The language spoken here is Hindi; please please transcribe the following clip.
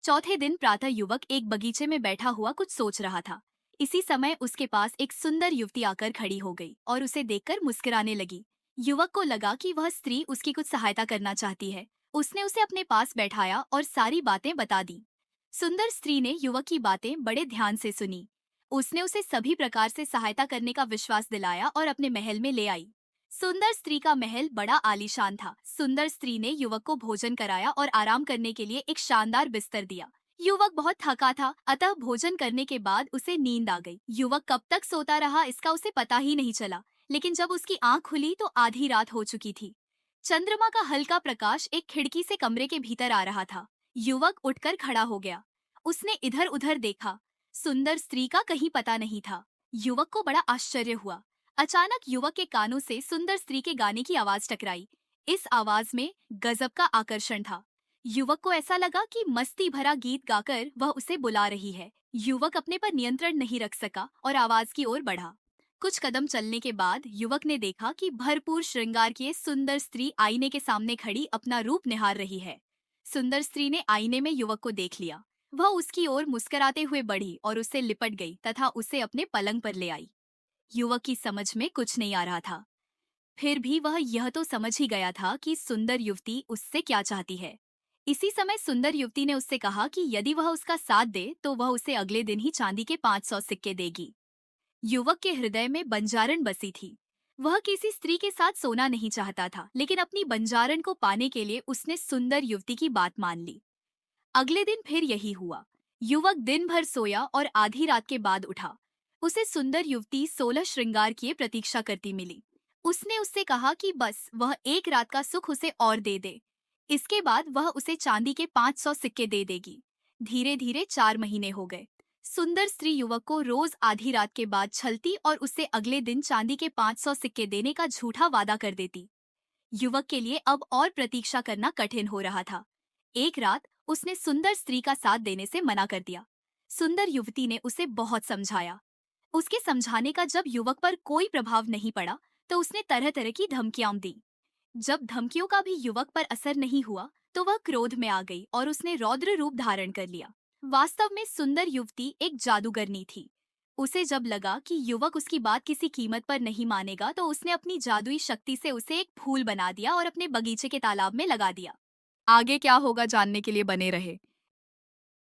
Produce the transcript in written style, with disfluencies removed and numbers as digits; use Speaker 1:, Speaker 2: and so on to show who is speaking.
Speaker 1: चौथे दिन प्रातः युवक एक बगीचे में बैठा हुआ कुछ सोच रहा था। इसी समय उसके पास एक सुंदर युवती आकर खड़ी हो गई और उसे देखकर मुस्कुराने लगी। युवक को लगा कि वह स्त्री उसकी कुछ सहायता करना चाहती है। उसने उसे अपने पास बैठाया और सारी बातें बता दी। सुंदर स्त्री ने युवक की बातें बड़े ध्यान से सुनी। उसने उसे सभी प्रकार से सहायता करने का विश्वास दिलाया और अपने महल में ले आई। सुंदर स्त्री का महल बड़ा आलीशान था। सुंदर स्त्री ने युवक को भोजन कराया और आराम करने के लिए एक शानदार बिस्तर दिया। युवक बहुत थका था, अतः भोजन करने के बाद उसे नींद आ गई। युवक कब तक सोता रहा इसका उसे पता ही नहीं चला, लेकिन जब उसकी आंख खुली तो आधी रात हो चुकी थी। चंद्रमा का हल्का प्रकाश एक खिड़की से कमरे के भीतर आ रहा था। युवक उठकर खड़ा हो गया। उसने इधर उधर देखा। सुंदर स्त्री का कहीं पता नहीं था। युवक को बड़ा आश्चर्य हुआ। अचानक युवक के कानों से सुंदर स्त्री के गाने की आवाज टकराई। इस आवाज में गजब का आकर्षण था। युवक को ऐसा लगा कि मस्ती भरा गीत गाकर वह उसे बुला रही है। युवक अपने पर नियंत्रण नहीं रख सका और आवाज की ओर बढ़ा। कुछ कदम चलने के बाद युवक ने देखा कि भरपूर श्रृंगार किए सुंदर स्त्री आईने के सामने खड़ी अपना रूप निहार रही है। सुंदर स्त्री ने आईने में युवक को देख लिया। वह उसकी ओर मुस्कुराते हुए बढ़ी और उससे लिपट गई तथा उसे अपने पलंग पर ले आई। युवक की समझ में कुछ नहीं आ रहा था। फिर भी वह यह तो समझ ही गया था कि सुंदर युवती उससे क्या चाहती है। इसी समय सुंदर युवती ने उससे कहा कि यदि वह उसका साथ दे तो वह उसे अगले दिन ही चांदी के 500 सिक्के देगी। युवक के हृदय में बंजारन बसी थी। वह किसी स्त्री के साथ सोना नहीं चाहता था, लेकिन अपनी बंजारन को पाने के लिए उसने सुंदर युवती की बात मान ली। अगले दिन फिर यही हुआ। युवक दिन भर सोया और आधी रात के बाद उठा। उसे सुंदर युवती 16 श्रृंगार किए प्रतीक्षा करती मिली। उसने उससे कहा कि बस वह एक रात का सुख उसे और दे दे। इसके बाद वह उसे चांदी के 500 सिक्के दे देगी। धीरे धीरे 4 महीने हो गए। सुंदर स्त्री युवक को रोज आधी रात के बाद छलती और उसे अगले दिन चांदी के 500 सिक्के देने का झूठा वादा कर देती। युवक के लिए अब और प्रतीक्षा करना कठिन हो रहा था। एक रात उसने सुंदर स्त्री का साथ देने से मना कर दिया। सुंदर युवती ने उसे बहुत समझाया। उसके समझाने का जब युवक पर कोई प्रभाव नहीं पड़ा, तो उसने तरह तरह की धमकियां दी। जब धमकियों का भी युवक पर असर नहीं हुआ, तो वह क्रोध में आ गई और उसने रौद्र रूप धारण कर लिया। वास्तव में सुंदर युवती एक जादूगरनी थी। उसे जब लगा कि युवक उसकी बात किसी कीमत पर नहीं मानेगा, तो उसने अपनी जादुई शक्ति से उसे एक फूल बना दिया और अपने बगीचे के तालाब में लगा दिया। आगे क्या होगा जानने के लिए बने रहे।